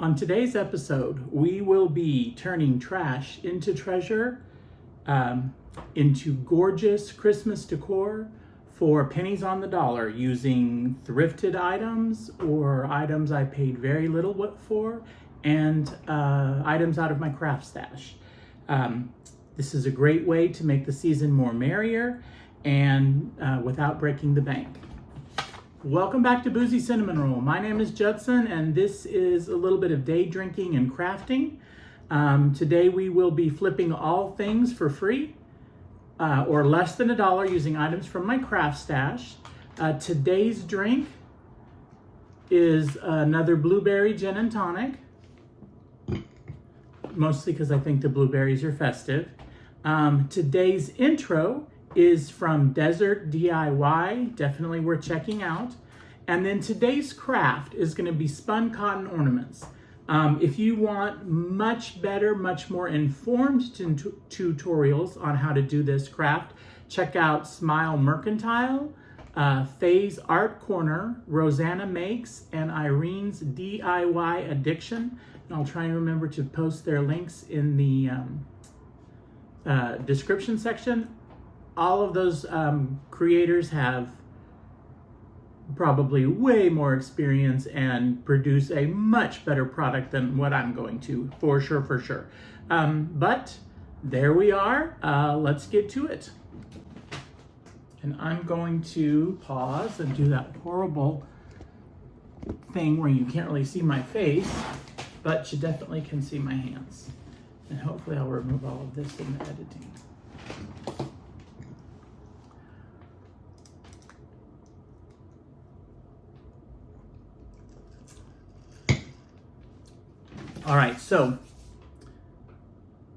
On today's episode, we will be turning trash into treasure, into gorgeous Christmas decor for pennies on the dollar using thrifted items or items I paid very little for and items out of my craft stash. This is a great way to make the season more merrier and without breaking the bank. Welcome back to Boozy Cinnamon Roll. My name is Judson, and this is a little bit of day drinking and crafting. Today we will be flipping all things for free or less than $1 using items from my craft stash. Today's drink is another blueberry gin and tonic, mostly because I think the blueberries are festive. Today's intro is from Desert DIY, definitely worth checking out. And then today's craft is going to be spun cotton ornaments. If you want much better, much more informed tutorials on how to do this craft, check out Smile Mercantile, Faye's Art Corner, Rosanna Makes, and Irene's DIY Addiction. And I'll try and remember to post their links in the description section. All of those creators have probably way more experience and produce a much better product than what I'm going to, for sure. But there we are. Let's get to it. And I'm going to pause and do that horrible thing where you can't really see my face, but you definitely can see my hands. And hopefully I'll remove all of this in the editing. All right, so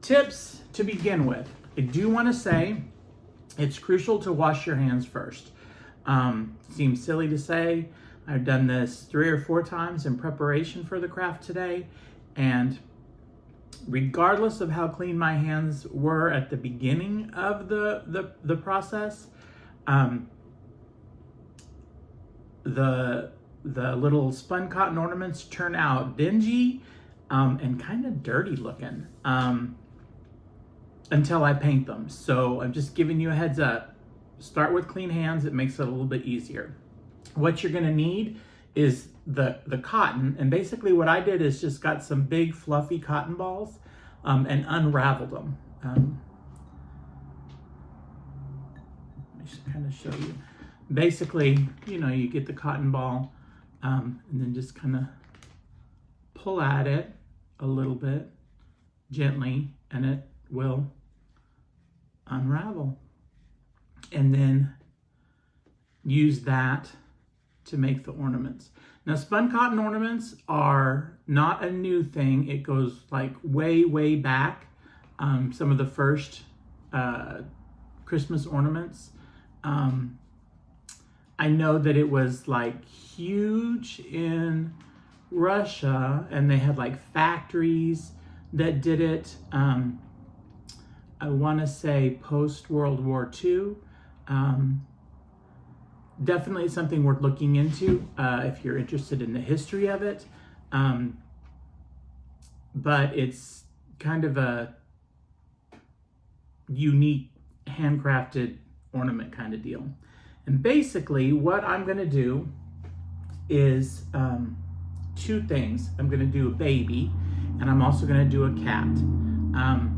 tips to begin with. I do want to say it's crucial to wash your hands first. Seems silly to say. I've done this 3 or 4 times in preparation for the craft today, and regardless of how clean my hands were at the beginning of the process, the little spun cotton ornaments turn out dingy and kind of dirty looking until I paint them. So I'm just giving you a heads up. Start with clean hands. It makes it a little bit easier. What you're going to need is the cotton. And basically what I did is just got some big fluffy cotton balls and unraveled them. Let me just kind of show you. Basically, you get the cotton ball and then just kind of pull at it a little bit gently, and it will unravel. And then use that to make the ornaments. Now, spun cotton ornaments are not a new thing. It goes like way back. Some of the first Christmas ornaments. I know that it was like huge in Russia, and they had like factories that did it. I want to say post World War II. Definitely something worth looking into if you're interested in the history of it. But it's kind of a unique handcrafted ornament kind of deal. And basically what I'm going to do is 2 things. I'm going to do a baby, and I'm also going to do a cat.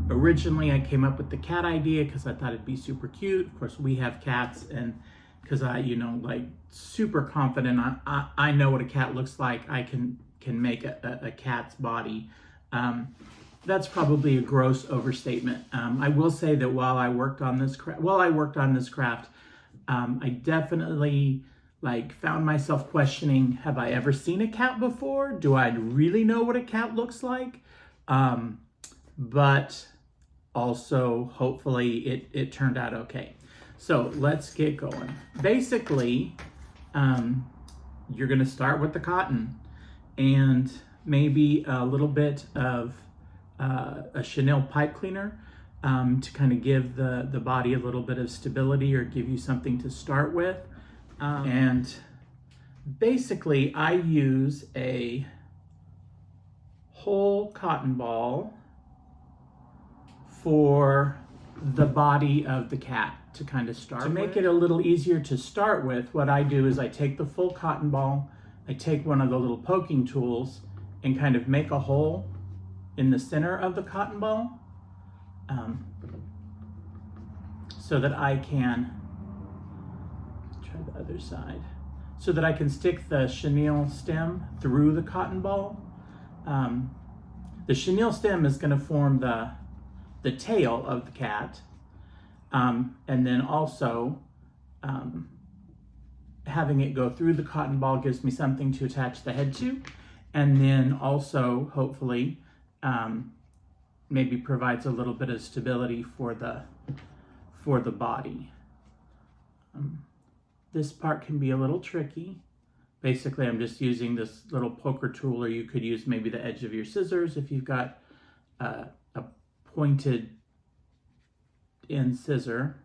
Originally I came up with the cat idea because I thought it'd be super cute. Of course, we have cats, and because I, like super confident I know what a cat looks like, I can make a cat's body. That's probably a gross overstatement. I will say that while I worked on this craft, I definitely found myself questioning, have I ever seen a cat before? Do I really know what a cat looks like? But also, hopefully, it turned out okay. So let's get going. Basically, you're going to start with the cotton and maybe a little bit of a Chanel pipe cleaner to kind of give the body a little bit of stability or give you something to start with. And basically, I use a whole cotton ball for the body of the cat to kind of start with. To make it a little easier to start with, what I do is I take the full cotton ball, I take one of the little poking tools and kind of make a hole in the center of the cotton ball so that I can, try the other side, so that I can stick the chenille stem through the cotton ball. The chenille stem is going to form the tail of the cat, and then also having it go through the cotton ball gives me something to attach the head to, and then also hopefully maybe provides a little bit of stability for the body. This part can be a little tricky. Basically, I'm just using this little poker tool, or you could use maybe the edge of your scissors if you've got a pointed end scissor.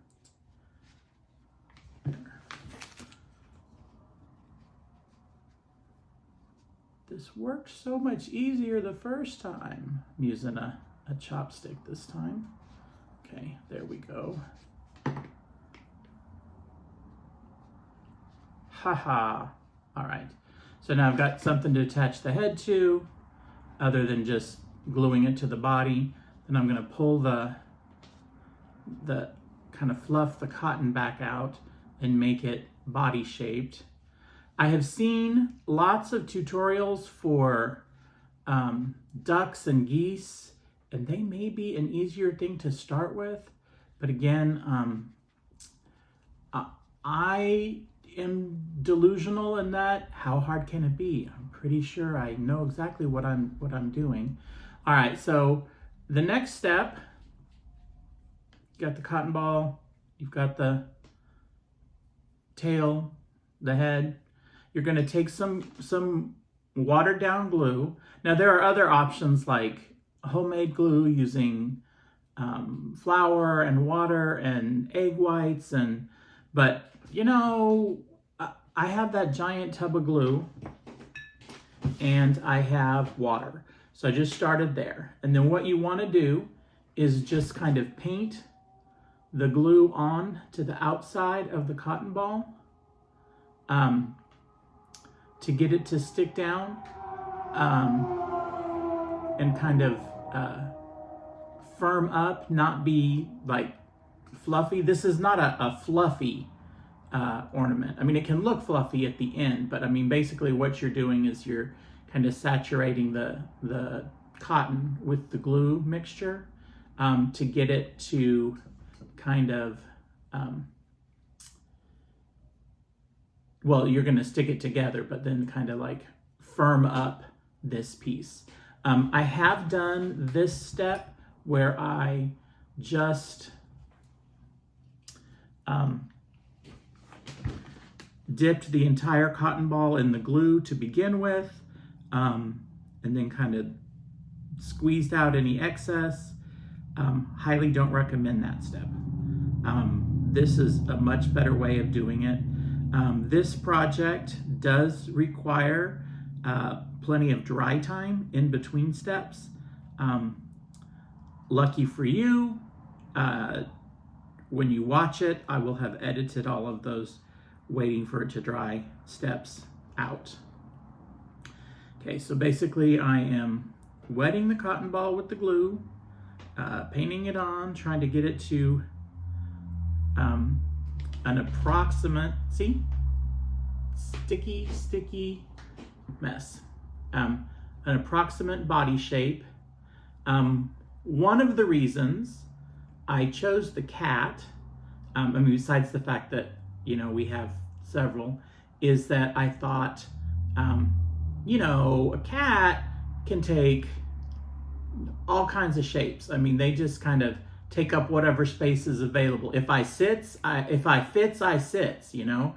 This worked so much easier the first time. I'm using a chopstick this time. Okay, there we go. Haha. All right. So now I've got something to attach the head to, other than just gluing it to the body. Then I'm going to pull the kind of fluff the cotton back out and make it body shaped. I have seen lots of tutorials for ducks and geese, and they may be an easier thing to start with. But again, I am delusional in that. How hard can it be? I'm pretty sure I know exactly what I'm doing. All right, so the next step, you got the cotton ball, you've got the tail, the head. You're going to take some watered down glue. Now there are other options like homemade glue using flour and water and egg whites, but you know, I have that giant tub of glue and I have water. So I just started there. And then what you want to do is just kind of paint the glue on to the outside of the cotton ball to get it to stick down and kind of firm up, not be like fluffy. This is not a fluffy ornament. I mean, it can look fluffy at the end, but I mean, basically what you're doing is you're kind of saturating the cotton with the glue mixture to get it to kind of, well, you're going to stick it together, but then kind of like firm up this piece. I have done this step where I just dipped the entire cotton ball in the glue to begin with, and then kind of squeezed out any excess. Highly don't recommend that step. This is a much better way of doing it. This project does require plenty of dry time in between steps. Lucky for you, when you watch it, I will have edited all of those waiting for it to dry steps out. Okay, so basically I am wetting the cotton ball with the glue, painting it on, trying to get it to an approximate, see, sticky mess, an approximate body shape. One of the reasons I chose the cat, I mean, besides the fact that, you know, we have several, is that I thought, you know, a cat can take all kinds of shapes. I mean, they just kind of take up whatever space is available. If I fits, I sits, you know?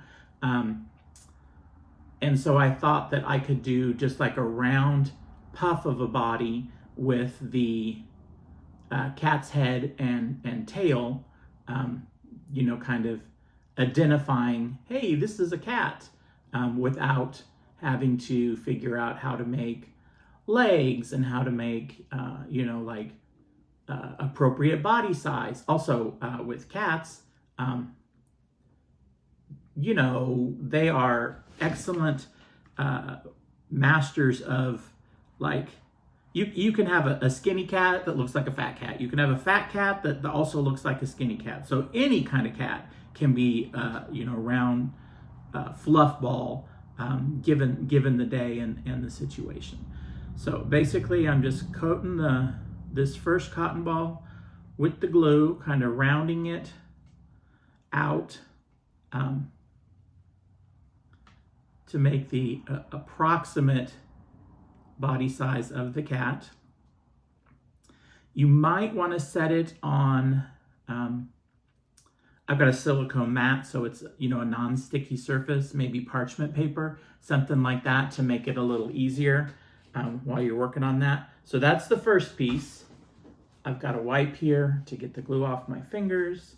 And so I thought that I could do just like a round puff of a body with the cat's head and tail, you know, kind of identifying, hey, this is a cat, without having to figure out how to make legs and how to make, like appropriate body size. Also, with cats, they are excellent masters of, like, you can have a skinny cat that looks like a fat cat. You can have a fat cat that also looks like a skinny cat. So any kind of cat can be, round, fluff ball, given the day and the situation. So basically, I'm just coating this first cotton ball with the glue, kind of rounding it out to make the approximate body size of the cat. You might want to set it on, I've got a silicone mat, so it's, a non-sticky surface, maybe parchment paper, something like that to make it a little easier while you're working on that. So that's the first piece. I've got a wipe here to get the glue off my fingers.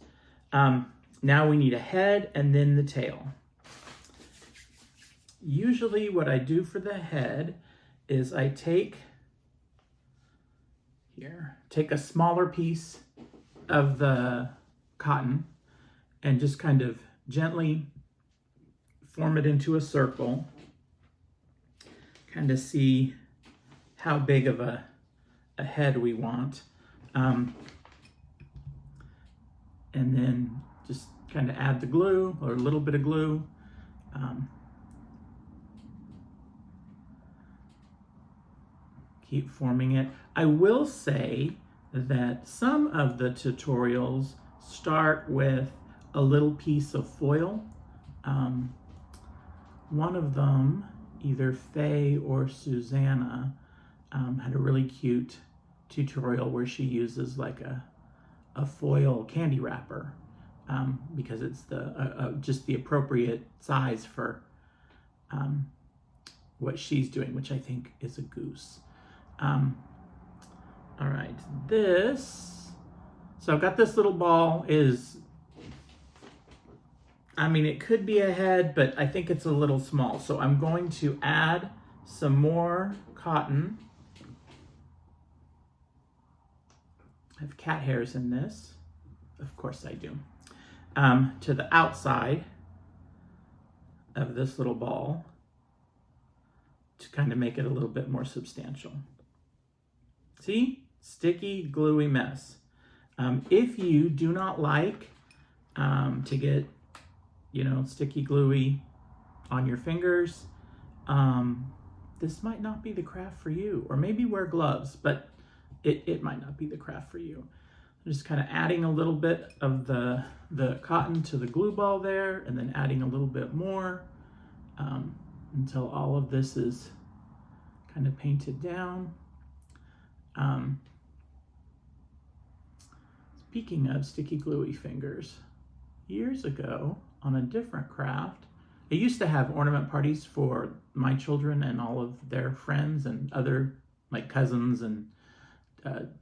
Now we need a head and then the tail. Usually what I do for the head is I take a smaller piece of the cotton and just kind of gently form it into a circle, kind of see how big of a head we want. And then just kind of add the glue, or a little bit of glue. Keep forming it. I will say that some of the tutorials start with a little piece of foil. One of them, either Faye or Susanna, had a really cute tutorial where she uses like a foil candy wrapper because it's just the appropriate size for what she's doing, which I think is a goose. All right, so I've got this little ball it could be a head, but I think it's a little small. So I'm going to add some more cotton. I have cat hairs in this. Of course I do. To the outside of this little ball to kind of make it a little bit more substantial. See? Sticky, gluey mess. If you do not like to get, sticky, gluey on your fingers, this might not be the craft for you. Or maybe wear gloves, but it might not be the craft for you. I'm just kind of adding a little bit of the cotton to the glue ball there, and then adding a little bit more until all of this is kind of painted down. Speaking of sticky gluey fingers, years ago on a different craft, I used to have ornament parties for my children and all of their friends and other, like, cousins and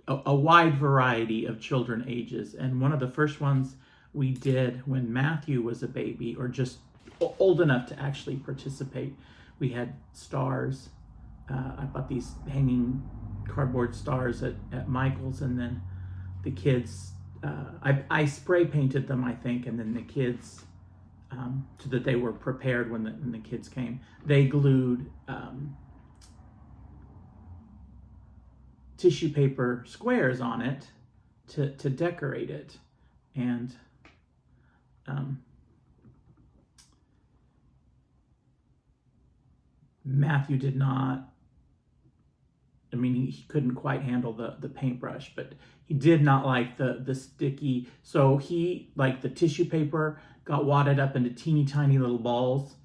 a wide variety of children ages. And one of the first ones we did when Matthew was a baby, or just old enough to actually participate, we had stars. I bought these hanging cardboard stars at Michael's, and then the kids, I spray painted them, I think, and then the kids, so that they were prepared when the kids came, they glued tissue paper squares on it to decorate it. And Matthew did not, he couldn't quite handle the paintbrush, but he did not like the sticky, so he, like, the tissue paper got wadded up into teeny tiny little balls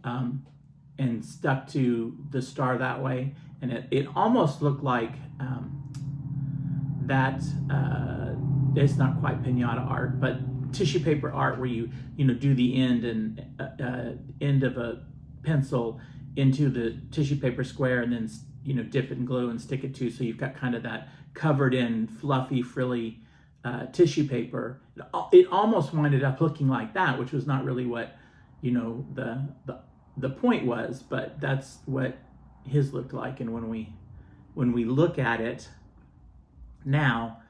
and stuck to the star that way. And it almost looked like it's not quite piñata art, but tissue paper art, where you do the end and end of a pencil into the tissue paper square, and then dip it in glue and stick it to, so you've got kind of that covered in fluffy, frilly tissue paper. It almost winded up looking like that, which was not really what the point was, but that's what his looked like. And when we when we look at it now,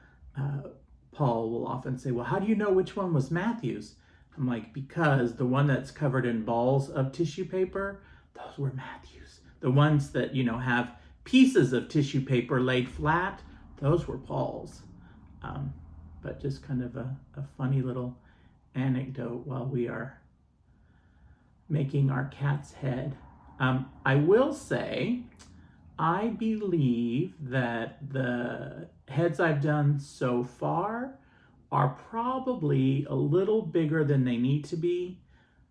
Paul will often say, well, how do you know which one was Matthew's? I'm like, because the one that's covered in balls of tissue paper, those were Matthew's. The ones that, you know, have pieces of tissue paper laid flat, those were Paul's. But just kind of a funny little anecdote while we are making our cat's head. I will say, I believe that the heads I've done so far are probably a little bigger than they need to be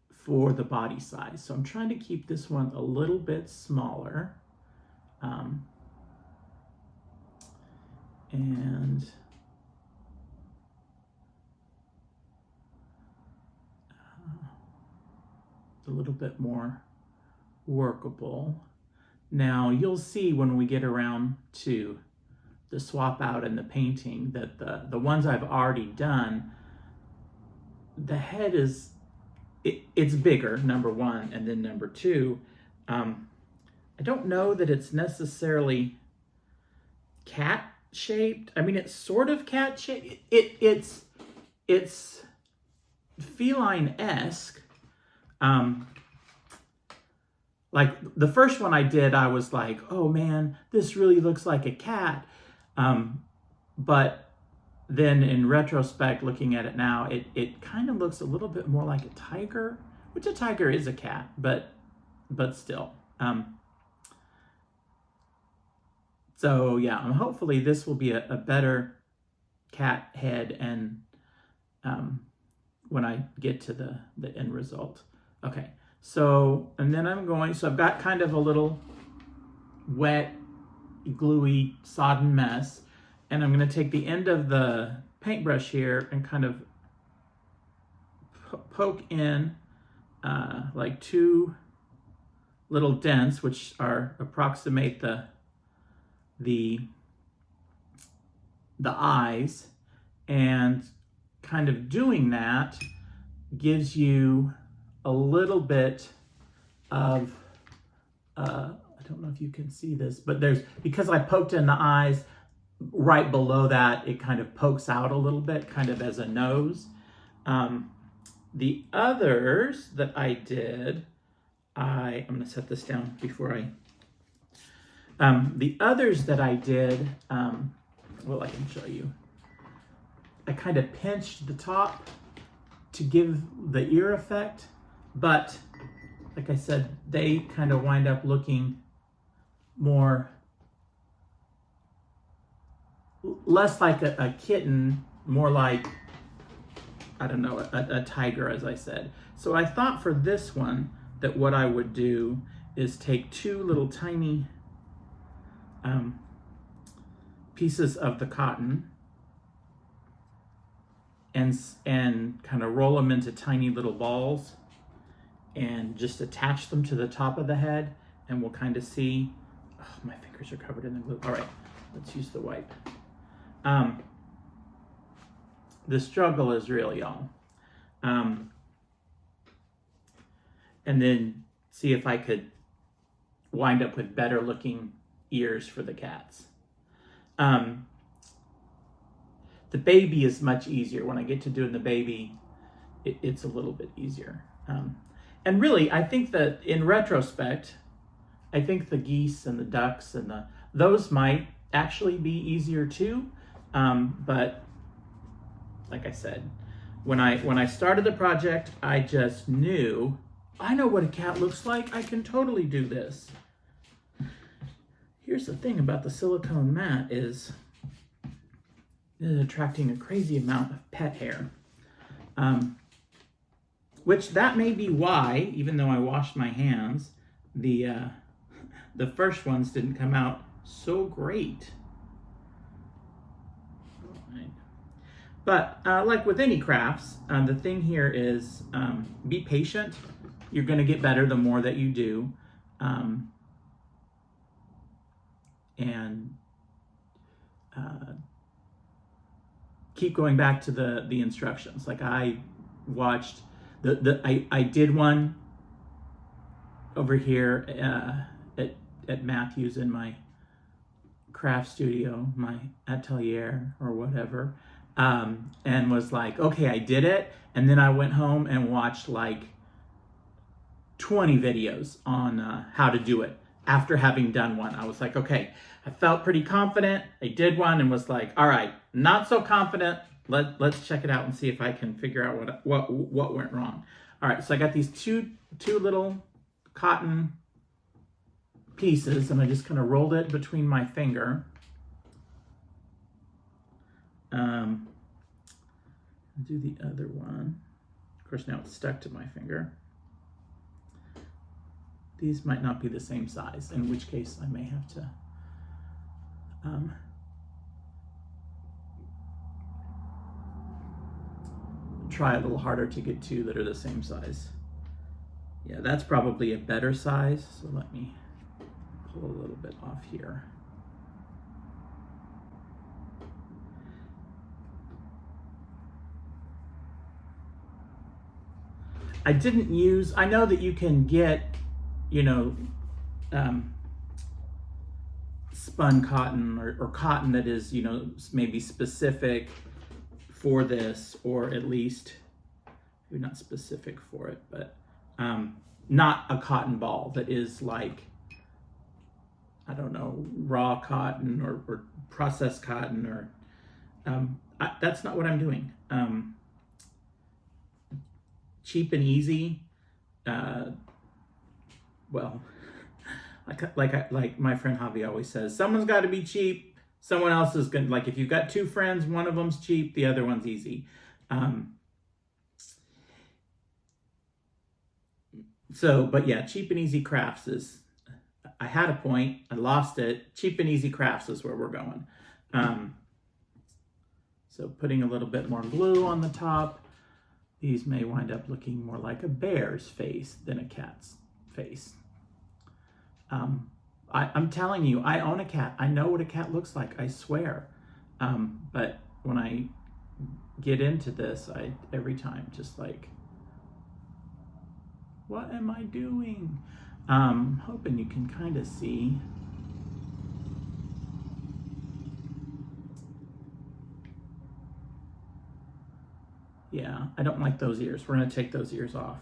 for the body size. So I'm trying to keep this one a little bit smaller. And a little bit more workable. Now you'll see when we get around to the swap out and the painting that the ones I've already done, the head is, it's bigger, number one, and then number two, I don't know that it's necessarily cat shaped. I mean, it's sort of cat shaped. It's feline-esque. Like the first one I did, I was like, oh man, this really looks like a cat. But then in retrospect, looking at it now, it kind of looks a little bit more like a tiger, which a tiger is a cat, but still. So yeah, hopefully this will be a better cat head and when I get to the end result. Okay, so, and then so I've got kind of a little wet, gluey, sodden mess, and I'm going to take the end of the paintbrush here and kind of poke in like two little dents, which approximate the eyes, and kind of doing that gives you a little bit of I don't know if you can see this, but because I poked in the eyes, right below that it kind of pokes out a little bit, kind of as a nose. The others that I did, I'm going to set this down before the others that I did, well, I can show you. I kind of pinched the top to give the ear effect, but like I said, they kind of wind up looking less like a kitten, more like, I don't know, a tiger, as I said. So I thought for this one that what I would do is take two little tiny pieces of the cotton and kind of roll them into tiny little balls and just attach them to the top of the head, and we'll kind of see. Oh, my fingers are covered in the glue. All right, let's use the wipe. The struggle is real, y'all. And then see if I could wind up with better looking ears for the cats. The baby is much easier. When I get to doing the baby, it's a little bit easier. And really, I think that in retrospect, I think the geese and the ducks and those might actually be easier too. But like I said, when I started the project, I just knew, I know what a cat looks like. I can totally do this. Here's the thing about the silicone mat is attracting a crazy amount of pet hair. Which that may be why, even though I washed my hands, the first ones didn't come out so great. But like with any crafts, the thing here is be patient. You're going to get better the more that you do. And keep going back to the instructions. Like I watched, I did one over here at Matthew's in my craft studio, my atelier or whatever, and was like, okay, I did it. And then I went home and watched like 20 videos on how to do it. After having done one, I was like, okay, I felt pretty confident. I did one and was like, all right, not so confident. Let's check it out and see if I can figure out what went wrong. All right, so I got these two little cotton pieces, and I just kind of rolled it between my finger. Do the other one. Of course, now it's stuck to my finger. These might not be the same size, in which case I may have to try a little harder to get two that are the same size. Yeah, that's probably a better size, so let me pull a little bit off here. I didn't use, I know that you can get, you know, spun cotton or cotton that is, you know, maybe specific for this, or at least maybe not specific for it, but not a cotton ball that is like, I don't know, raw cotton or processed cotton, or that's not what I'm doing. Cheap and easy. Well, like my friend Javi always says, someone's got to be cheap. Someone else is gonna, like, if you've got two friends, one of them's cheap, the other one's easy. But yeah, cheap and easy crafts is, I had a point, I lost it. Cheap and easy crafts is where we're going. So putting a little bit more glue on the top. These may wind up looking more like a bear's face than a cat's face. I'm telling you, I own a cat. I know what a cat looks like, I swear. But when I get into this, I every time just like, what am I doing? Hoping you can kind of see. Yeah, I don't like those ears. We're gonna take those ears off.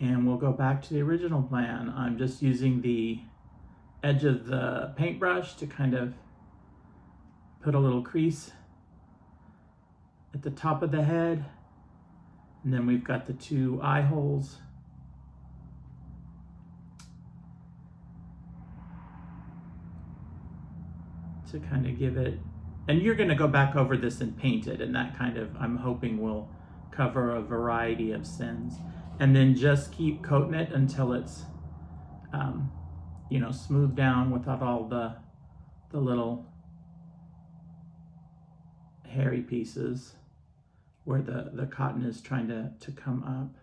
And we'll go back to the original plan. I'm just using the edge of the paintbrush to kind of put a little crease at the top of the head. And then we've got the two eye holes. To kind of give it, and you're gonna go back over this and paint it, and that kind of, I'm hoping, will cover a variety of sins. And then just keep coating it until it's, you know, smoothed down without all the little hairy pieces where the cotton is trying to come up.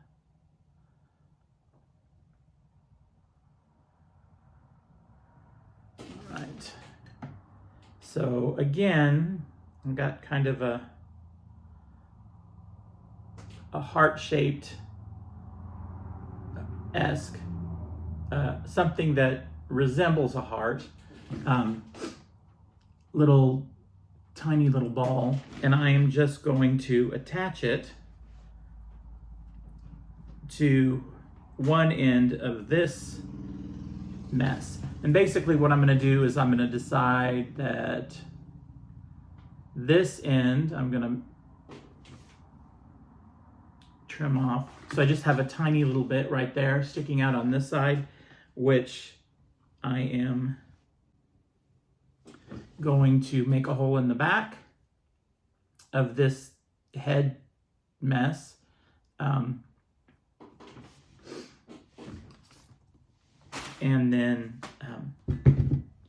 All right. So again, I've got kind of a heart-shaped esque, something that resembles a heart, tiny little ball, and I am just going to attach it to one end of this mess. And basically what I'm going to do is I'm going to decide that this end I'm going to trim off. So I just have a tiny little bit right there sticking out on this side, which I am going to make a hole in the back of this head mess. And then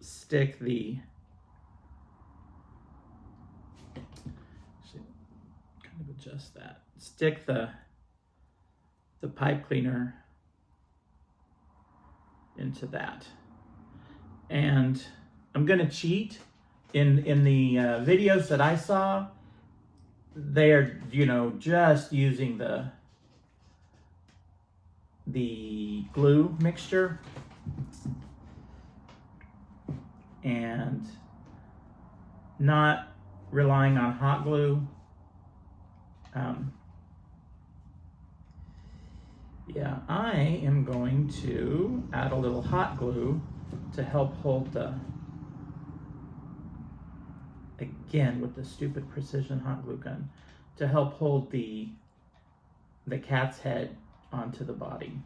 stick the, actually, kind of adjust that. Stick the pipe cleaner into that. And I'm gonna cheat. In the videos that I saw, they're, you know, just using the glue mixture. and not relying on hot glue. Yeah, I am going to add a little hot glue to help hold the, again with the stupid precision hot glue gun, to help hold the cat's head onto the body.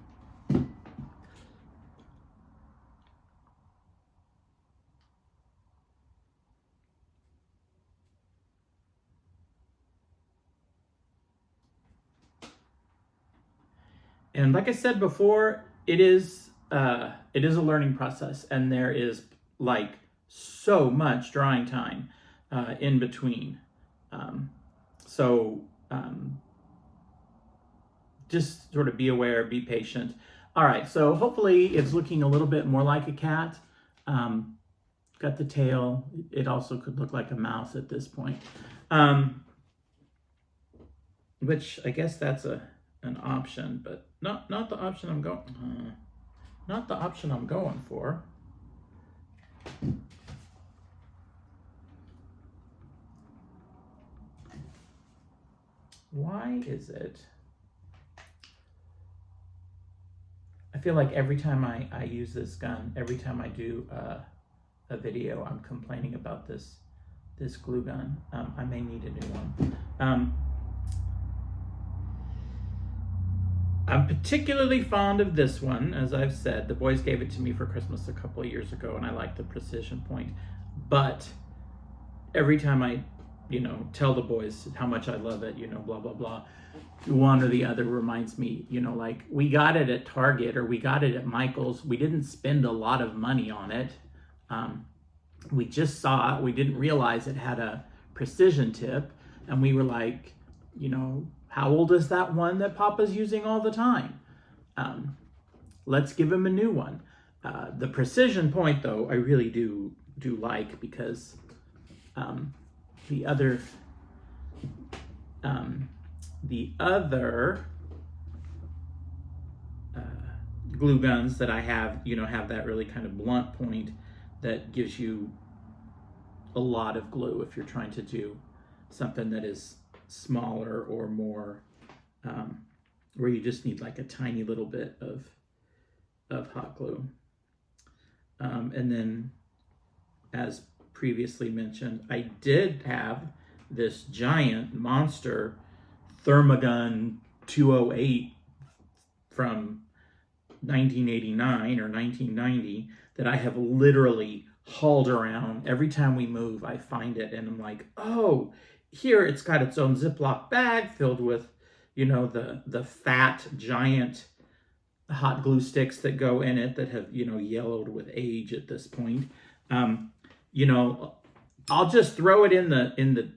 And like I said before, it is a learning process, and there is like so much drawing time in between. Just sort of be aware, be patient. All right, so hopefully it's looking a little bit more like a cat. Got the tail. It also could look like a mouse at this point, which I guess that's an option, but not the option I'm going. Not the option I'm going for. Why is it? I feel like every time I use this gun, every time I do a video, I'm complaining about this glue gun. I may need a new one. I'm particularly fond of this one, as I've said. The boys gave it to me for Christmas a couple of years ago, and I like the precision point. But every time I, tell the boys how much I love it, blah, blah, blah, one or the other reminds me, like we got it at Target or we got it at Michael's. We didn't spend a lot of money on it. We just saw it. We didn't realize it had a precision tip. And we were like, how old is that one that Papa's using all the time? Let's give him a new one. The precision point, though, I really do like, because the other glue guns that I have, have that really kind of blunt point that gives you a lot of glue if you're trying to do something that is smaller or more, where you just need like a tiny little bit of hot glue. And then, as previously mentioned, I did have this giant monster Thermagun 208 from 1989 or 1990 that I have literally hauled around. Every time we move, I find it, and I'm like, oh, here it's got its own Ziploc bag filled with, the fat giant hot glue sticks that go in it that have, yellowed with age at this point. I'll just throw it in the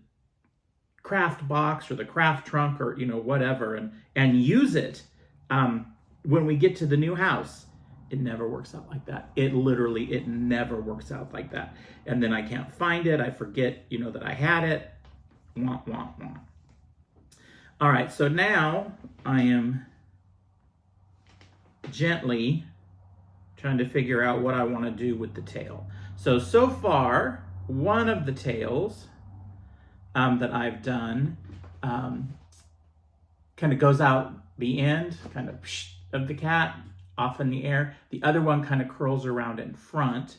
craft box or the craft trunk or, whatever, and use it. When we get to the new house, it never works out like that. It never works out like that. And then I can't find it. I forget, that I had it. Wah, wah, wah. All right, so now I am gently trying to figure out what I want to do with the tail. So far, one of the tails that I've done kind of goes out the end, kind of the cat off in the air. The other one kind of curls around in front.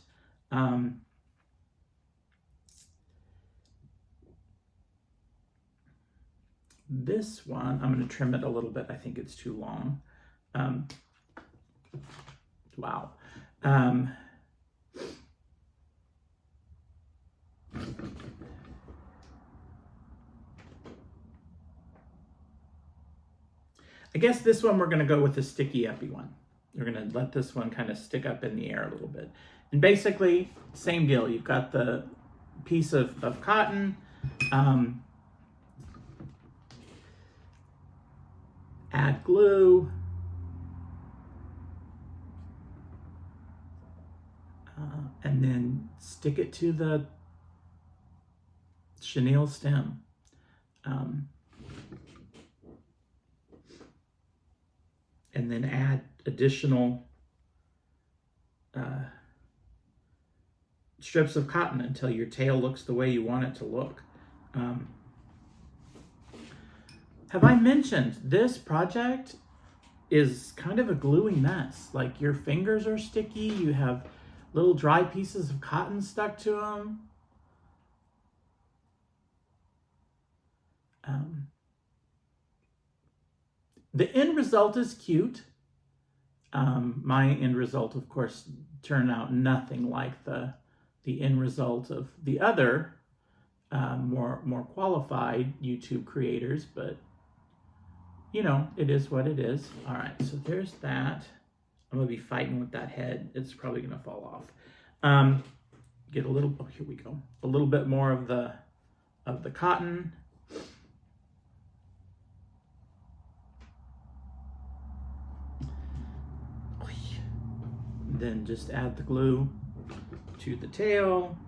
This one, I'm going to trim it a little bit. I think it's too long. Wow. I guess this one we're going to go with the sticky uppy one. We're going to let this one kind of stick up in the air a little bit. And basically, same deal. You've got the piece of cotton. Add glue. And then stick it to the chenille stem. And then add additional strips of cotton until your tail looks the way you want it to look. Have I mentioned this project is kind of a gluey mess? Like your fingers are sticky, you have little dry pieces of cotton stuck to them. The end result is cute. My end result, of course, turned out nothing like the end result of the other more qualified YouTube creators, but you know, it is what it is. All right, so there's that. I'm gonna be fighting with that head. It's probably gonna fall off. Get a little, oh, here we go. A little bit more of the cotton. Then just add the glue to the tail.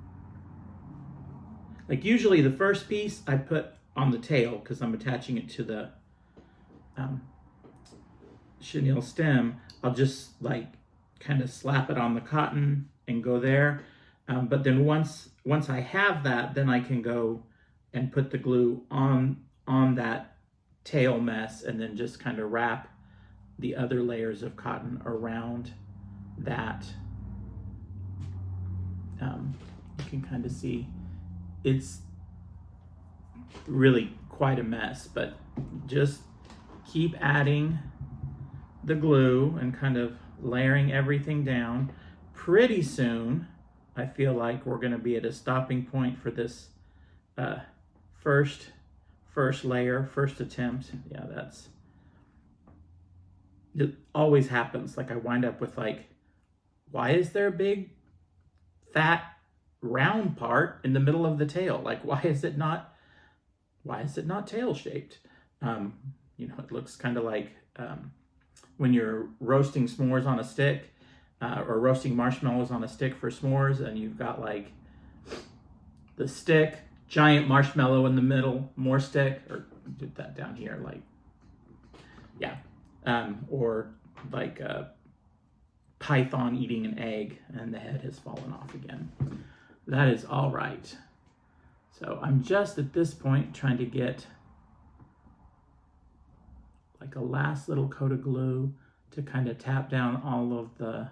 Like usually the first piece I put on the tail because I'm attaching it to the chenille stem. I'll just like kind of slap it on the cotton and go there. But then once I have that, then I can go and put the glue on that tail mess and then just kind of wrap the other layers of cotton around that. You can kind of see it's really quite a mess, but just keep adding the glue and kind of layering everything down. Pretty soon, I feel like we're going to be at a stopping point for this first layer, first attempt. Yeah, it always happens. Like I wind up with like, why is there a big fat round part in the middle of the tail? Like, why is it not tail shaped? You know, it looks kind of like when you're roasting s'mores on a stick or roasting marshmallows on a stick for s'mores, and you've got like the stick, giant marshmallow in the middle, more stick, or did that down here, like, yeah, or like a python eating an egg and the head has fallen off again. That is all right. So I'm just at this point trying to get like a last little coat of glue to kind of tap down all of the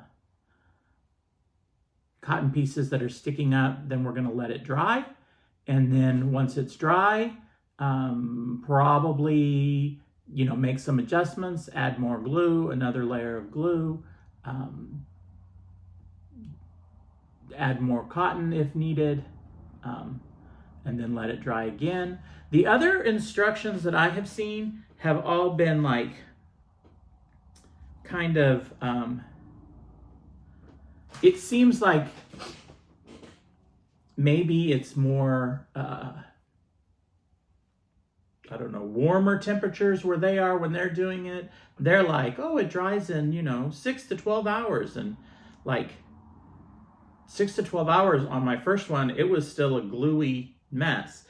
cotton pieces that are sticking up. Then we're going to let it dry. And then once it's dry, probably, you know, make some adjustments, add more glue, another layer of glue, add more cotton if needed, and then let it dry again. The other instructions that I have seen have all been like kind of, it seems like maybe it's more, I don't know, warmer temperatures where they are when they're doing it. They're like, oh, it dries in, you know, 6 to 12 hours. And like 6 to 12 hours on my first one, it was still a gluey mess.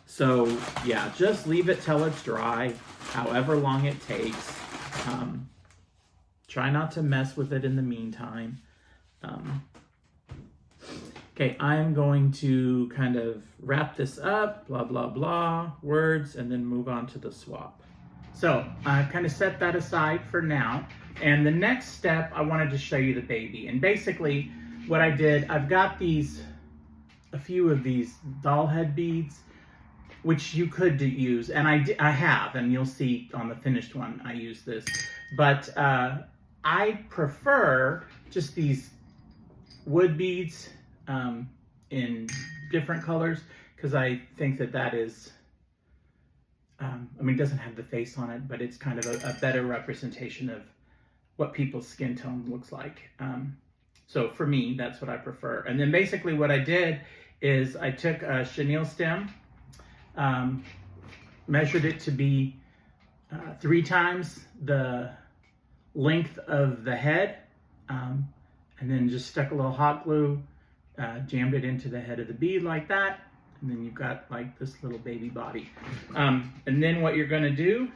So yeah, just leave it till it's dry, however long it takes. Try not to mess with it in the meantime. Okay, I'm going to kind of wrap this up, blah, blah, blah, words, and then move on to the swap. So I kind of set that aside for now. And the next step, I wanted to show you the baby. And basically what I did, I've got a few of these doll head beads, which you could use. And I have, and you'll see on the finished one, I use this. But I prefer just these wood beads in different colors, because I think that is, I mean, it doesn't have the face on it, but it's kind of a better representation of what people's skin tone looks like. So for me, that's what I prefer. And then basically what I did is I took a chenille stem, measured it to be 3 times the length of the head, and then just stuck a little hot glue, jammed it into the head of the bead like that, and then you've got like this little baby body. And then what you're gonna do,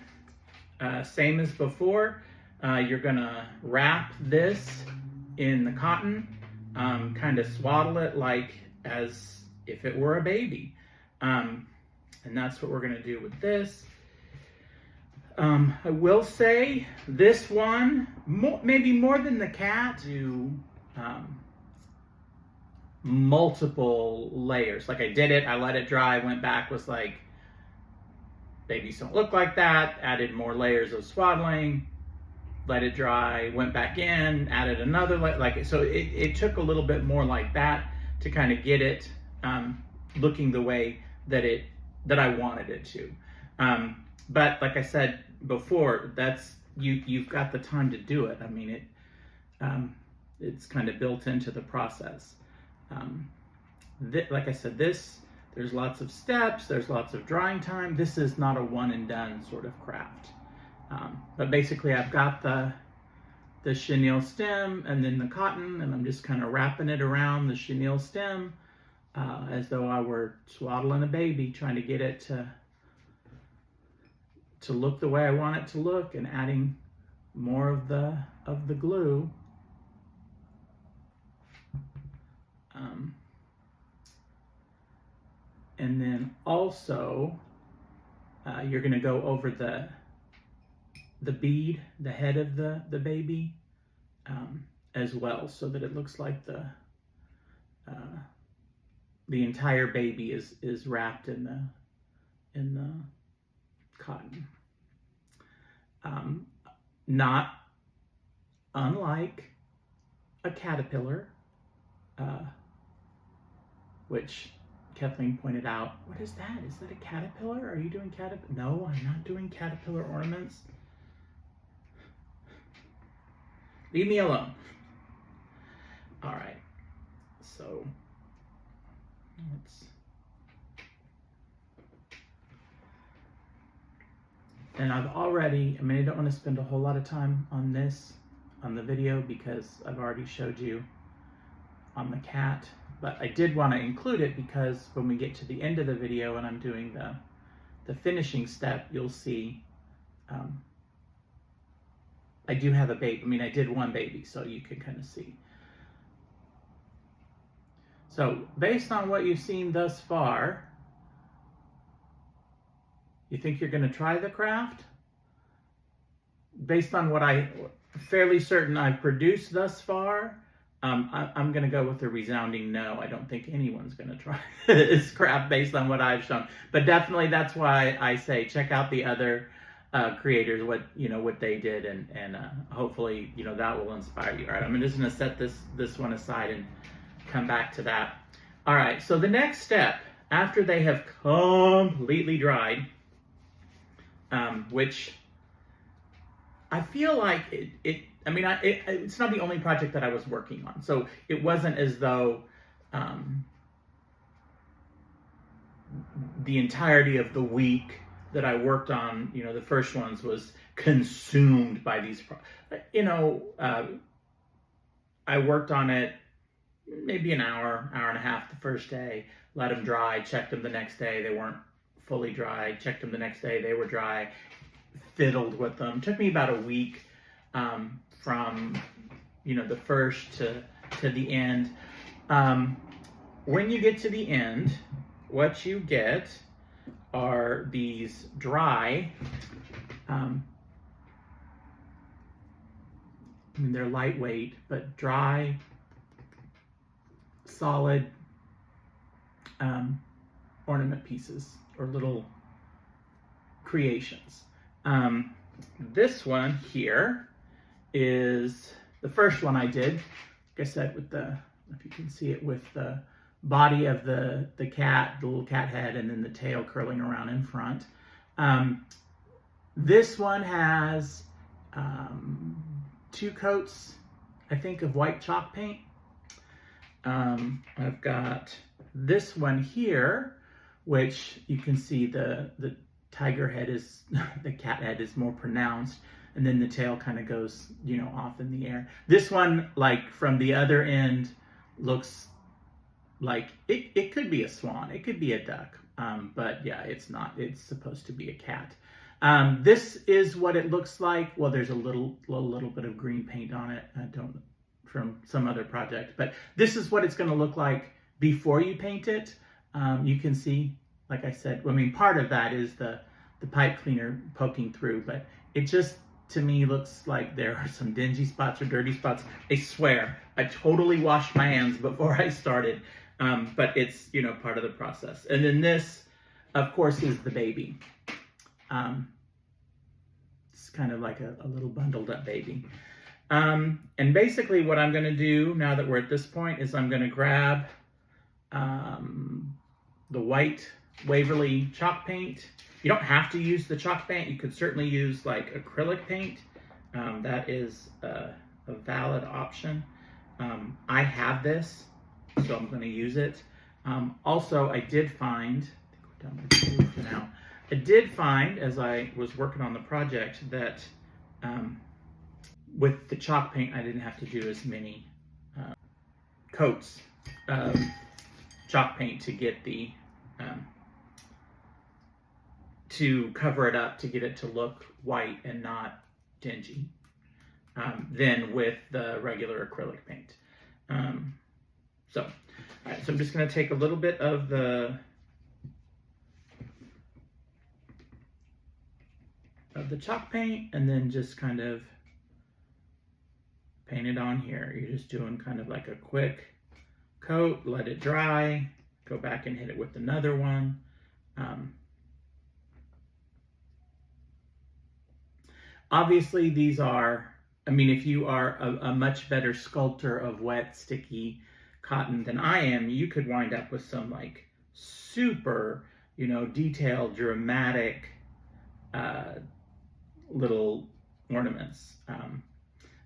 same as before, you're gonna wrap this in the cotton, kind of swaddle it like as if it were a baby. And that's what we're gonna do with this. I will say this one, maybe more than the cat, do multiple layers. Like I did it, I let it dry, went back, was like, babies don't look like that, added more layers of swaddling, let it dry, went back in, added another layer. Like, so it took a little bit more like that to kind of get it looking the way that I wanted it to. But like I said before, that's you've got the time to do it. I mean, it's kind of built into the process. Like I said, there's lots of steps, there's lots of drying time. This is not a one and done sort of craft. But basically I've got the chenille stem and then the cotton, and I'm just kind of wrapping it around the chenille stem as though I were swaddling a baby, trying to get it to look the way I want it to look, and adding more of the glue. And then also you're going to go over the bead, the head of the baby as well, so that it looks like the entire baby is wrapped in the cotton. Not unlike a caterpillar, which Kathleen pointed out. What is that? Is that a caterpillar? Are you doing caterpillar? No, I'm not doing caterpillar ornaments. Leave me alone. All right, so let's. And I've already, I mean, I don't want to spend a whole lot of time on this, on the video, because I've already showed you on the cat, but I did want to include it because when we get to the end of the video and I'm doing the finishing step, you'll see I do have a baby. I mean, I did one baby, so you can kind of see. So based on what you've seen thus far, you think you're going to try the craft? Based on what I'm fairly certain I've produced thus far, I'm going to go with a resounding no. I don't think anyone's going to try this craft based on what I've shown. But definitely that's why I say check out the other creators, what they did, and hopefully that will inspire you. All right, I'm just going to set this one aside and come back to that. All right, so the next step after they have completely dried, which I feel like it's not the only project that I was working on. So it wasn't as though the entirety of the week that I worked on, the first ones was consumed by these, I worked on it maybe an hour and a half the first day, let them dry, checked them the next day, they weren't fully dry, checked them the next day, they were dry, fiddled with them. It took me about a week from the first to the end. When you get to the end, what you get are these dry, they're lightweight, but dry, solid ornament pieces or little creations. This one here is the first one I did. Like I said, with if you can see it, with the body of the cat, the little cat head, and then the tail curling around in front. This one has 2 coats, I think, of white chalk paint. I've got this one here, which you can see the tiger head is, the cat head is more pronounced, and then the tail kind of goes, off in the air. This one, like from the other end, looks like it could be a swan, it could be a duck, but yeah, it's not. It's supposed to be a cat. This is what it looks like. Well, there's a little bit of green paint on it. I don't some other project. But this is what it's going to look like before you paint it. You can see, like I said, I mean, part of that is the pipe cleaner poking through, but it just, to me, looks like there are some dingy spots or dirty spots. I swear, I totally washed my hands before I started, but it's, you know, part of the process. And then this, of course, is the baby. It's kind of like a little bundled up baby. And basically what I'm going to do now that we're at this point is I'm going to grab the white Waverly chalk paint. You don't have to use the chalk paint. You could certainly use like acrylic paint. That is a valid option. I have this, so I'm going to use it. Also, I did find, I did find as I was working on the project that with the chalk paint, I didn't have to do as many coats of chalk paint to get the to cover it up, to get it to look white and not dingy, than with the regular acrylic paint. So I'm just going to take a little bit of the chalk paint and then just kind of paint it on here. You're just doing kind of like a quick coat, let it dry, go back and hit it with another one. Obviously, these are, I mean, if you are a much better sculptor of wet, sticky cotton than I am, you could wind up with some like super, you know, detailed, dramatic little ornaments.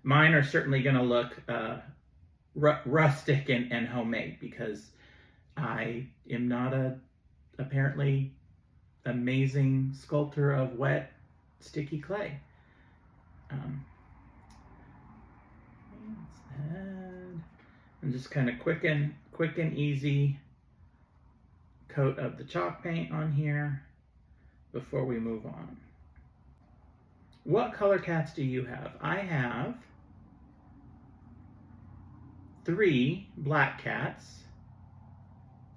Mine are certainly going to look rustic and homemade because I am not a apparently amazing sculptor of wet, sticky clay. And just kind of quick and easy coat of the chalk paint on here before we move on. What color cats do you have? I have 3 black cats,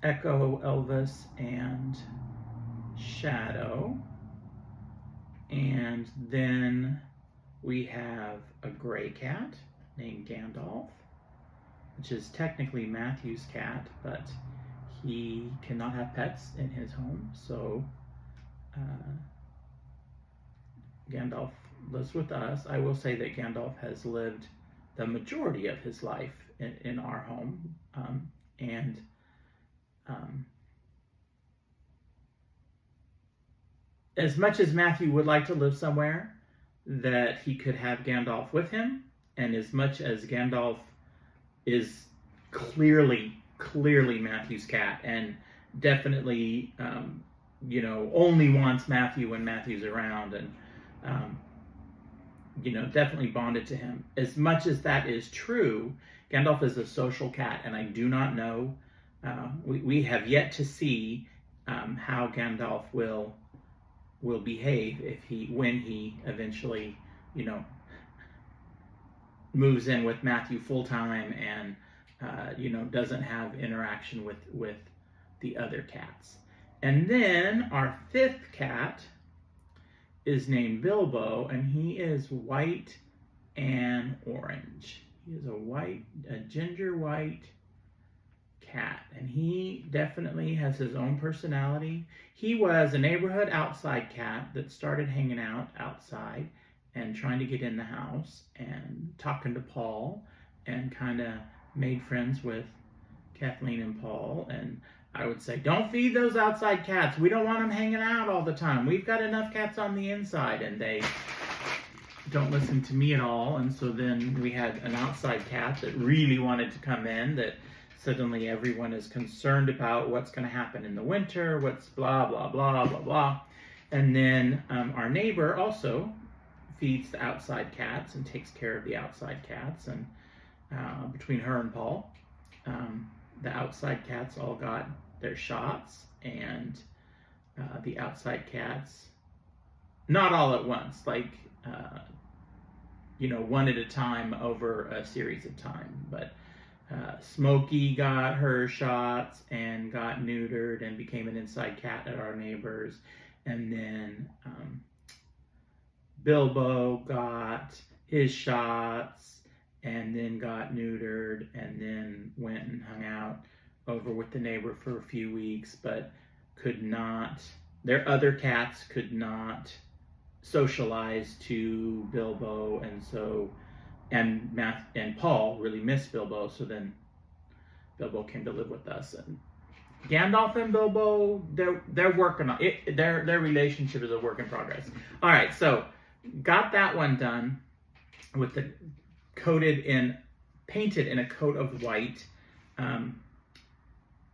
Echo, Elvis, and Shadow. And then we have a gray cat named Gandalf, which is technically Matthew's cat, but he cannot have pets in his home, so Gandalf lives with us. I will say that Gandalf has lived the majority of his life in our home, and as much as Matthew would like to live somewhere that he could have Gandalf with him, and as much as Gandalf is clearly Matthew's cat and definitely you know, only wants Matthew when Matthew's around, and you know, definitely bonded to him. As much as that is true, Gandalf is a social cat, and I do not know, we have yet to see how Gandalf will behave when he eventually, you know, moves in with Matthew full time and you know, doesn't have interaction with the other cats. And then our 5th cat is named Bilbo, and he is white and orange. He is a ginger white cat, and he definitely has his own personality. He was a neighborhood outside cat that started hanging out outside and trying to get in the house and talking to Paul, and kind of made friends with Kathleen and Paul. And I would say, don't feed those outside cats. We don't want them hanging out all the time. We've got enough cats on the inside. And they don't listen to me at all. And so then we had an outside cat that really wanted to come in, that suddenly everyone is concerned about what's going to happen in the winter, what's blah, blah, blah, blah, blah. And then our neighbor also feeds the outside cats and takes care of the outside cats. And between her and Paul, the outside cats all got their shots, and the outside cats, not all at once, like you know, one at a time over a series of time. But Smokey got her shots and got neutered and became an inside cat at our neighbors. And then Bilbo got his shots and then got neutered and then went and hung out over with the neighbor for a few weeks, but could not, their other cats could not socialize to Bilbo, and so, and Paul really missed Bilbo, so then Bilbo came to live with us. And Gandalf and Bilbo, they're working on it. Their relationship is a work in progress. All right, so got that one done with the painted in a coat of white,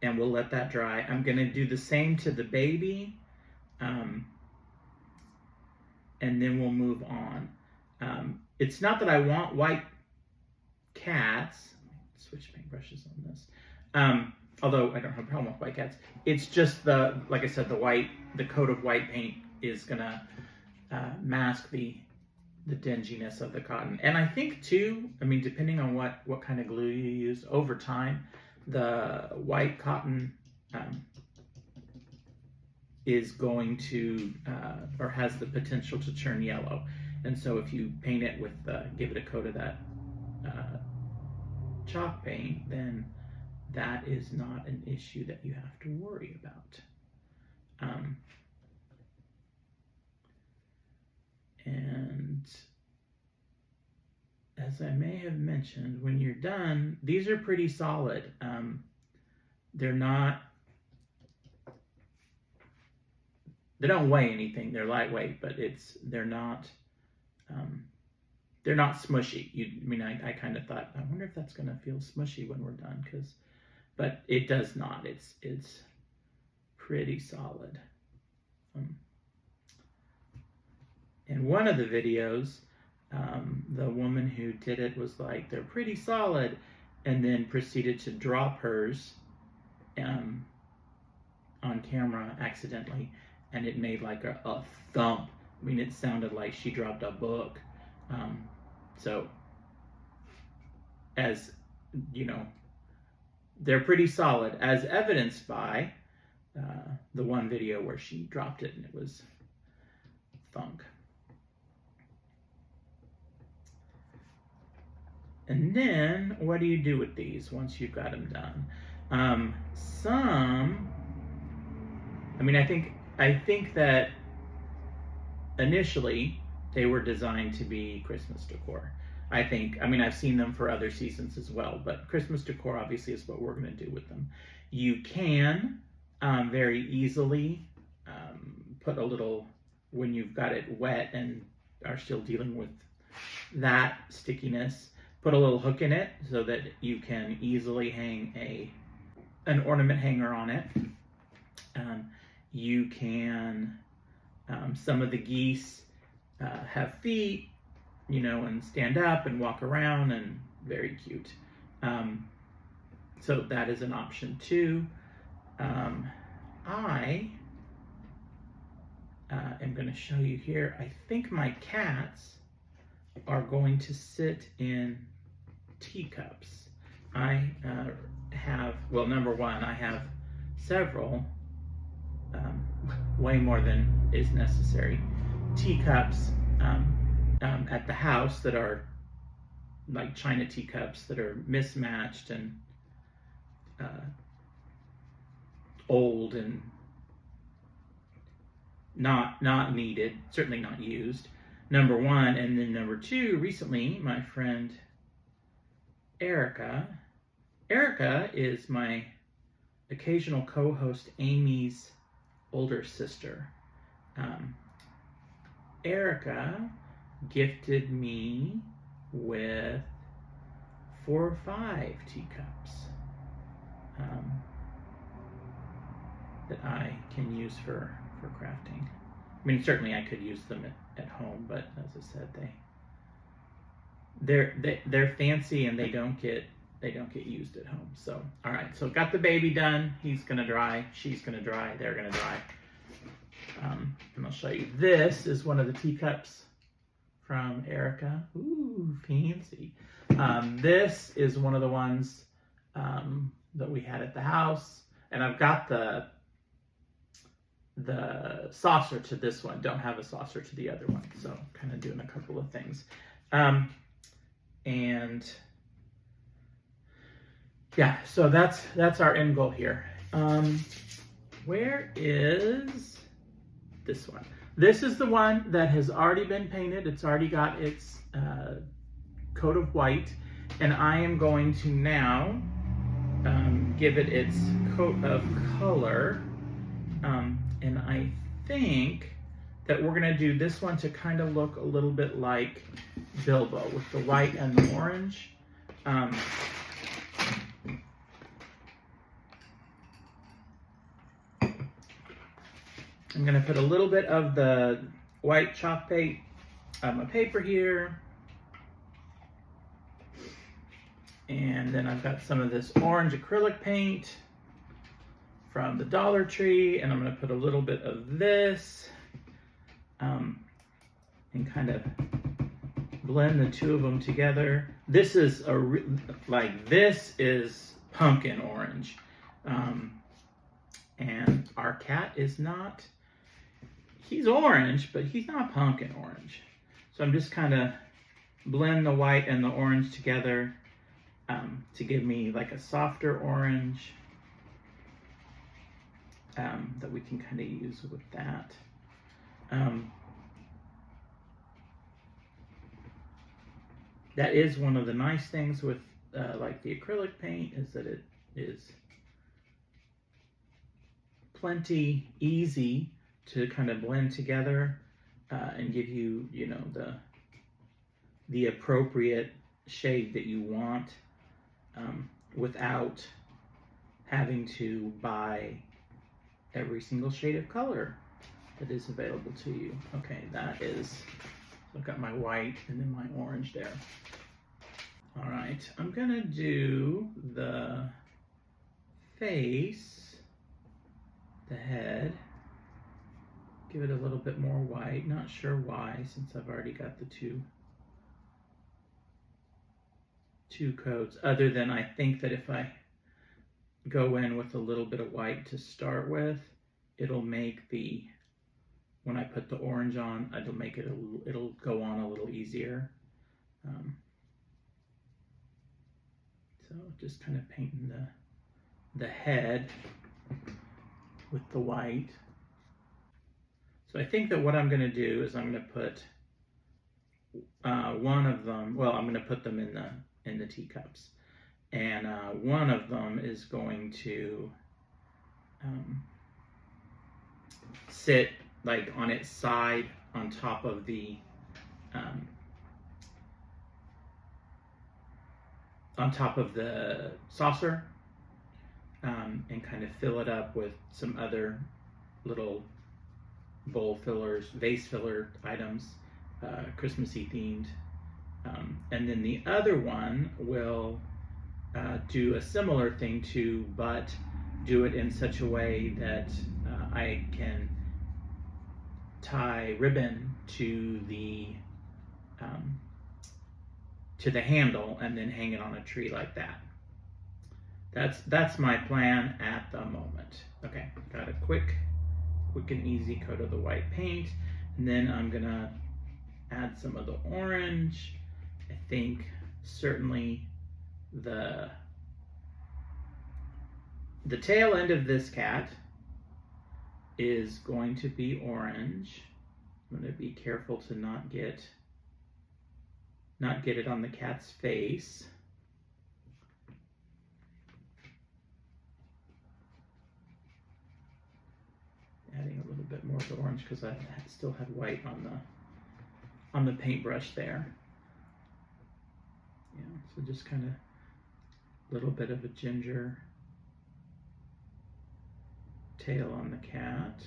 and we'll let that dry. I'm gonna do the same to the baby, and then we'll move on. It's not that I want white cats. Switch paintbrushes on this. Although I don't have a problem with white cats. It's just like I said, the coat of white paint is gonna mask the dinginess of the cotton. And I think too, I mean, depending on what kind of glue you use, over time, the white cotton is going to, or has the potential to turn yellow. And so if you paint it with, give it a coat of that chalk paint, then that is not an issue that you have to worry about. And as I may have mentioned, when you're done, these are pretty solid. They're not, they don't weigh anything. They're lightweight, but they're not smushy. I kind of thought, I wonder if that's going to feel smushy when we're done, but it does not. It's pretty solid. In one of the videos, the woman who did it was like, they're pretty solid, and then proceeded to drop hers on camera accidentally, and it made like a thump. I mean, it sounded like she dropped a book. So, as you know, they're pretty solid, as evidenced by the one video where she dropped it and it was thunk. And then, what do you do with these once you've got them done? I think that initially they were designed to be Christmas decor. I've seen them for other seasons as well, but Christmas decor obviously is what we're going to do with them. You can very easily put a little, when you've got it wet and are still dealing with that stickiness, put a little hook in it so that you can easily hang an ornament hanger on it. You can, some of the geese have feet, and stand up and walk around, and very cute. So that is an option too. I am going to show you here. I think my cats are going to sit in teacups. I have, well, number one, I have several, way more than is necessary, teacups at the house that are like china teacups that are mismatched and old and not needed, certainly not used, number one. And then number two, recently my friend Erica is my occasional co-host Amy's older sister. Erica gifted me with 4 or 5 teacups that I can use for crafting. I mean, certainly I could use them at home, but as I said, they're fancy and they don't get used at home. So, all right, so got the baby done. He's gonna dry, she's gonna dry, they're gonna dry. And I'll show you. This is one of the teacups from Erica. Ooh, fancy. This is one of the ones that we had at the house, and I've got the saucer to this one. Don't have a saucer to the other one, so kind of doing a couple of things. And yeah, so that's our end goal here. Where is this one? This is the one that has already been painted. It's already got its coat of white, and I am going to now give it its coat of color. And I think that we're gonna do this one to kind of look a little bit like Bilbo with the white and the orange. I'm gonna put a little bit of the white chalk paint on my paper here. And then I've got some of this orange acrylic paint from the Dollar Tree, and I'm going to put a little bit of this and kind of blend the two of them together. This is this is pumpkin orange, and our cat is not. He's orange, but he's not pumpkin orange. So I'm just kind of blend the white and the orange together to give me like a softer orange. That we can kind of use with that. That is one of the nice things with like the acrylic paint, is that it is plenty easy to kind of blend together and give you, you know, the appropriate shade that you want without having to buy every single shade of color that is available to you. Okay, that is, I've got my white and then my orange there. All right, I'm gonna do the face, the head, give it a little bit more white. Not sure why, since I've already got the two coats, other than I think that if I go in with a little bit of white to start with, it'll make when I put the orange on, it'll go on a little easier. So just kind of painting the head with the white. So I think that what I'm going to do is I'm going to put one of them, well, I'm going to put them in the teacups. And one of them is going to sit like on its side on top of the saucer, and kind of fill it up with some other little bowl fillers, vase filler items, Christmassy themed. And then the other one will do a similar thing too, but do it in such a way that I can tie ribbon to the handle and then hang it on a tree like that. That's my plan at the moment. Okay, got a quick and easy coat of the white paint, and then I'm gonna add some of the orange. I think certainly the tail end of this cat is going to be orange. I'm going to be careful to not get it on the cat's face. Adding a little bit more of the orange because I still had white on the paintbrush there. Yeah, so just kind of a little bit of a ginger tail on the cat,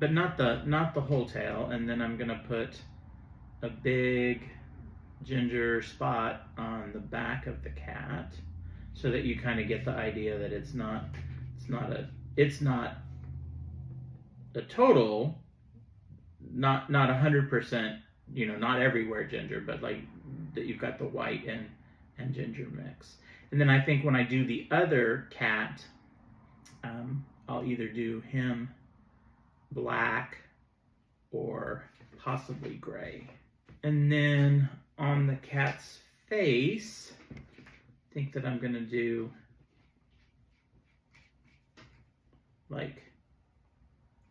but not the whole tail. And then I'm gonna put a big ginger spot on the back of the cat, so that you kind of get the idea that it's not not 100%, you know, not everywhere ginger, but like that you've got the white and ginger mix. And then I think when I do the other cat, I'll either do him black or possibly gray. And then on the cat's face, I think that I'm gonna do like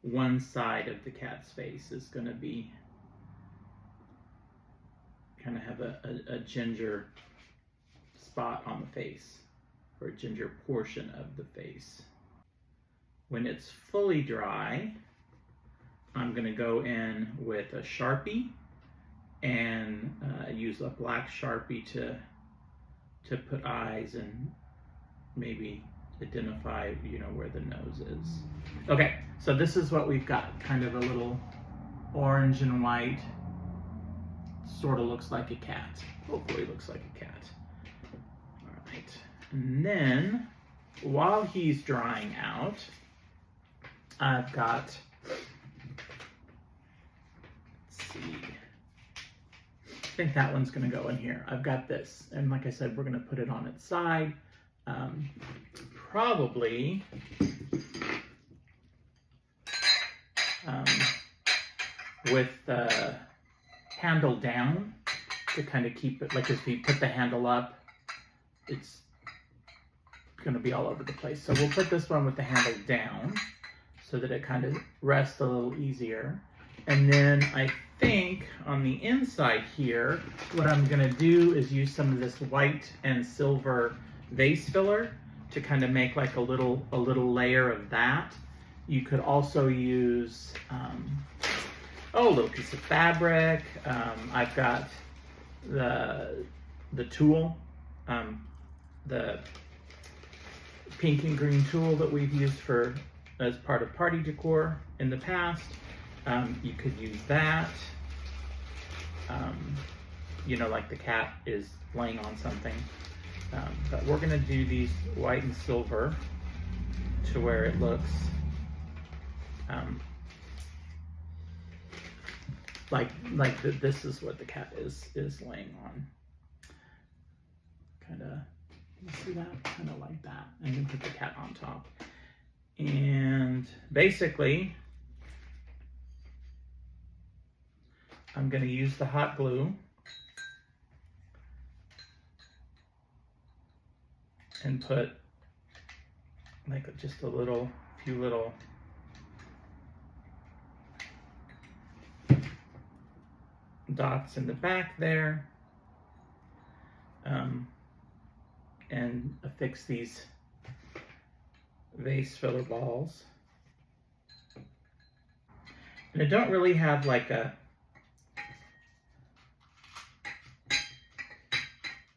one side of the cat's face is gonna be kind of have a ginger spot on the face, or a ginger portion of the face. When it's fully dry, I'm gonna go in with a Sharpie and use a black Sharpie to put eyes and maybe identify, you know, where the nose is. Okay, so this is what we've got, kind of a little orange and white, sort of looks like a cat. Hopefully looks like a cat. All right, and then while he's drying out, I've got, let's see, I think that one's gonna go in here. I've got this, and like I said, we're gonna put it on its side. Probably with the handle down to kind of keep it, like if you put the handle up, it's gonna be all over the place. So we'll put this one with the handle down so that it kind of rests a little easier. And then I think on the inside here, what I'm gonna do is use some of this white and silver vase filler to kind of make like a little layer of that. You could also use a little piece of fabric. I've got the tool, the pink and green tool that we've used as part of party decor in the past. You could use that. You know, like the cat is laying on something. But we're gonna do these white and silver to where it looks this is what the cat is laying on. Kind of, you see that? Kind of like that. And then put the cat on top. And basically, I'm gonna use the hot glue and put like just a few little dots in the back there, and affix these vase filler balls. And I don't really have like a,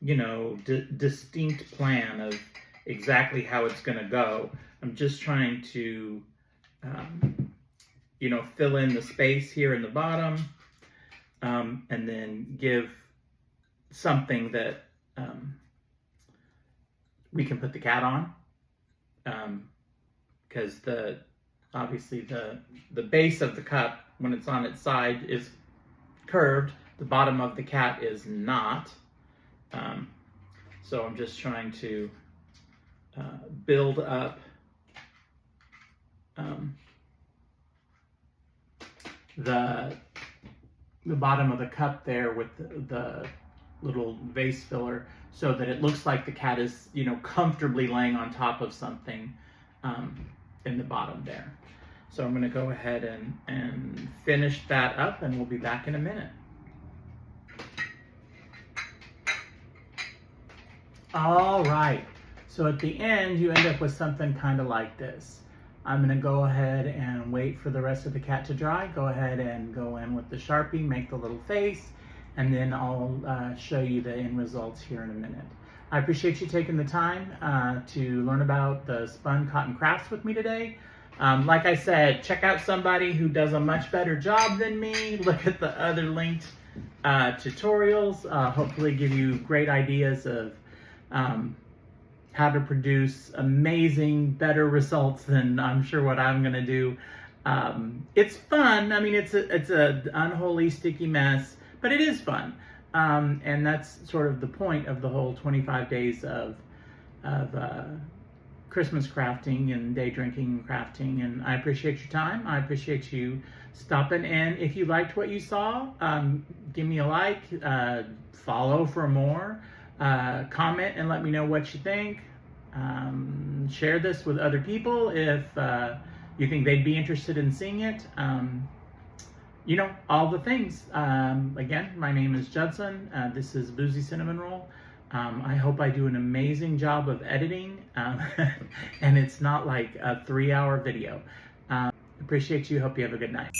you know, distinct plan of exactly how it's going to go. I'm just trying to, you know, fill in the space here in the bottom, and then give something that we can put the cat on, because obviously the base of the cup, when it's on its side, is curved. The bottom of the cat is not. So I'm just trying to build up the bottom of the cup there with the little vase filler, so that it looks like the cat is, you know, comfortably laying on top of something in the bottom there. So I'm going to go ahead and finish that up, and we'll be back in a minute. All right, so at the end, you end up with something kind of like this. I'm gonna go ahead and wait for the rest of the cat to dry. Go ahead and go in with the Sharpie, make the little face, and then I'll show you the end results here in a minute. I appreciate you taking the time to learn about the Spun Cotton Crafts with me today. Like I said, check out somebody who does a much better job than me. Look at the other linked tutorials. Hopefully give you great ideas of how to produce amazing, better results than I'm sure what I'm gonna do. It's fun. I mean, it's a unholy, sticky mess, but it is fun. And that's sort of the point of the whole 25 days of Christmas crafting and day drinking and crafting. And I appreciate your time. I appreciate you stopping in. If you liked what you saw, give me a like, follow for more, comment and let me know what you think. Share this with other people if you think they'd be interested in seeing it. You know, all the things. Again, my name is Judson. This is Boozy Cinnamon Roll. I hope I do an amazing job of editing, and it's not like a 3-hour video. Appreciate you. Hope you have a good night.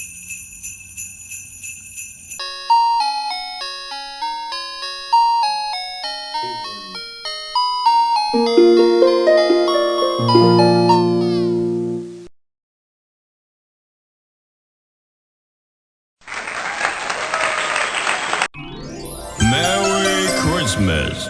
Merry Christmas.